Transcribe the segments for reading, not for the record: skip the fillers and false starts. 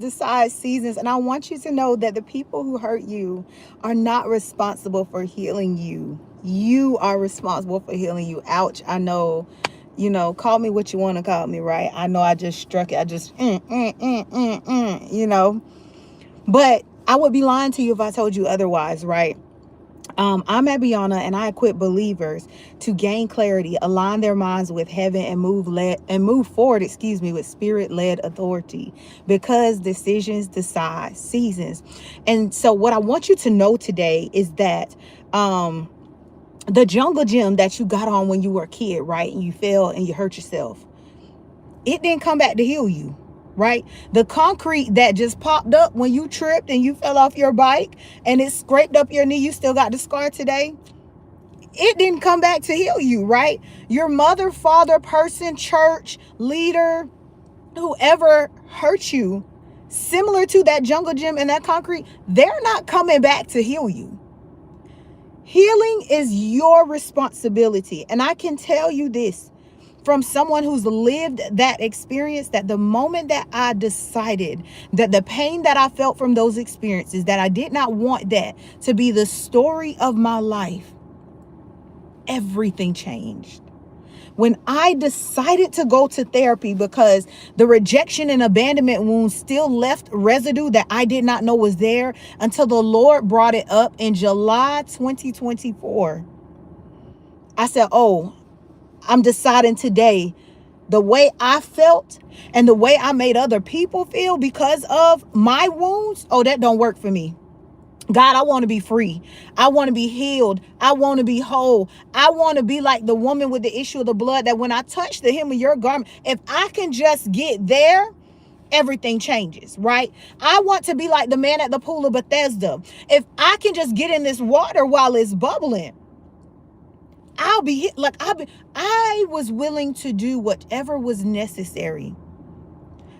decide seasons. And I want you to know that the people who hurt you are not responsible for healing you. You are responsible for healing you. Ouch. I know, call me what you want to call me, right? I know I just struck it. I just, But I would be lying to you if I told you otherwise, right? I'm Abiana, and I equip believers to gain clarity, align their minds with heaven, and move forward, with spirit-led authority. Because decisions decide seasons. And so, what I want you to know today is that the jungle gym that you got on when you were a kid, right, and you fell and you hurt yourself, it didn't come back to heal you. Right? The concrete that just popped up when you tripped and you fell off your bike and it scraped up your knee, you still got the scar today. It didn't come back to heal you, right? Your mother, father, person, church, leader, whoever hurt you, similar to that jungle gym and that concrete, they're not coming back to heal you. Healing is your responsibility. And I can tell you this from someone who's lived that experience, that the moment that I decided that the pain that I felt from those experiences, that I did not want that to be the story of my life, everything changed. When I decided to go to therapy because the rejection and abandonment wounds still left residue that I did not know was there until the Lord brought it up in July 2024. I said, oh, I'm deciding today the way I felt and the way I made other people feel because of my wounds. Oh, that don't work for me. God, I want to be free. I want to be healed. I want to be whole. I want to be like the woman with the issue of the blood, that when I touch the hem of your garment, if I can just get there, everything changes, right? I want to be like the man at the pool of Bethesda. If I can just get in this water while it's bubbling, I'll be hit. I was willing to do whatever was necessary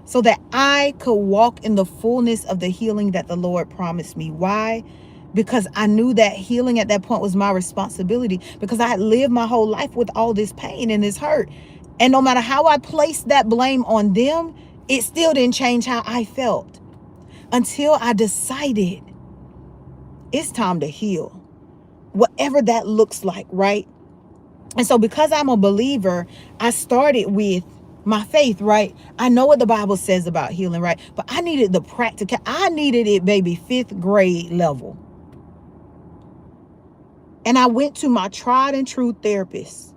so that I could walk in the fullness of the healing that the Lord promised me. Why? Because I knew that healing at that point was my responsibility, because I had lived my whole life with all this pain and this hurt. And no matter how I placed that blame on them, it still didn't change how I felt until I decided it's time to heal, whatever that looks like, right? And so because I'm a believer, I started with my faith, right? I know what the Bible says about healing, right? But I needed the practical. I needed it, baby, 5th grade level. And I went to my tried and true therapist.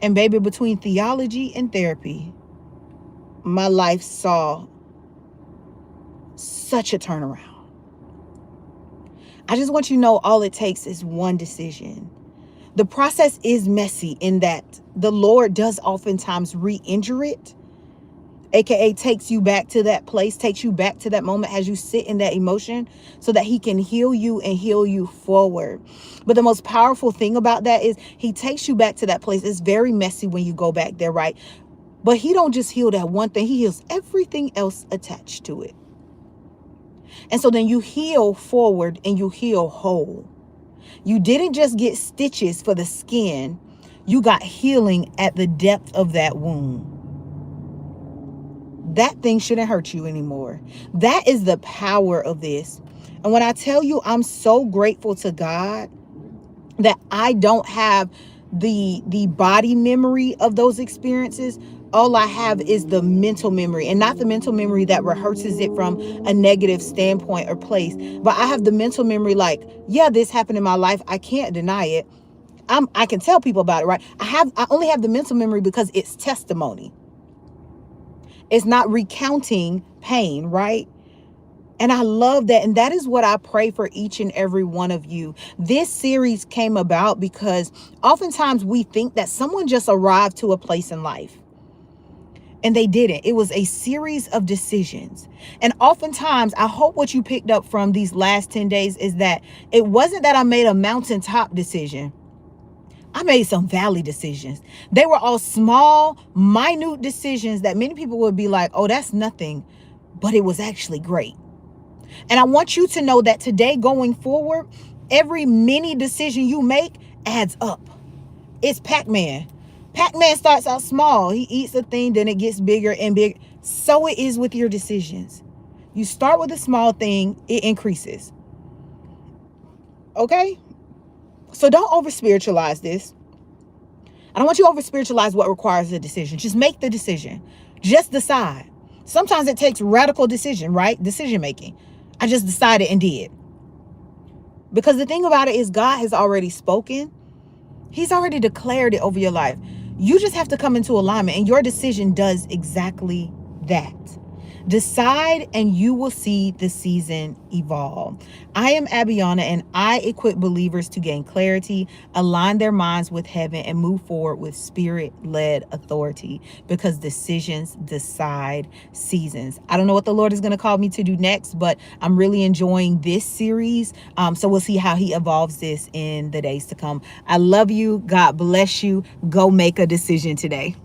And baby, between theology and therapy, my life saw such a turnaround. I just want you to know all it takes is one decision. The process is messy in that the Lord does oftentimes re-injure it, aka takes you back to that place, takes you back to that moment as you sit in that emotion so that he can heal you and heal you forward. But the most powerful thing about that is he takes you back to that place. It's very messy when you go back there, right? But he don't just heal that one thing. He heals everything else attached to it. And so then you heal forward and you heal whole. You didn't just get stitches for the skin. You got healing at the depth of that wound. That thing shouldn't hurt you anymore. That is the power of this. And when I tell you, I'm so grateful to God that I don't have the body memory of those experiences. All I have is the mental memory, and not the mental memory that rehearses it from a negative standpoint or place. But I have the mental memory like, yeah, this happened in my life. I can't deny it. I can tell people about it, right? I only have the mental memory because it's testimony. It's not recounting pain, right? And I love that. And that is what I pray for each and every one of you. This series came about because oftentimes we think that someone just arrived to a place in life. And they didn't. It was a series of decisions. And oftentimes, I hope what you picked up from these last 10 days is that it wasn't that I made a mountaintop decision. I made some valley decisions. They were all small, minute decisions that many people would be like, oh, that's nothing. But it was actually great. And I want you to know that today going forward, every mini decision you make adds up. It's Pac-Man. Pac-Man starts out small. He eats a thing, then it gets bigger and bigger. So it is with your decisions. You start with a small thing, it increases. Okay? So don't over spiritualize this. I don't want you to over spiritualize what requires a decision. Just make the decision. Just decide. Sometimes it takes radical decision, right? Decision making. I just decided and did. Because the thing about it is, God has already spoken. He's already declared it over your life. You just have to come into alignment, and your decision does exactly that. Decide and you will see the season evolve. I am Abiana, and I equip believers to gain clarity, align their minds with heaven, and move forward with spirit-led authority, because decisions decide seasons. I don't know what the Lord is going to call me to do next, but I'm really enjoying this series. So we'll see how he evolves this in the days to come. I love you. God bless you. Go make a decision today.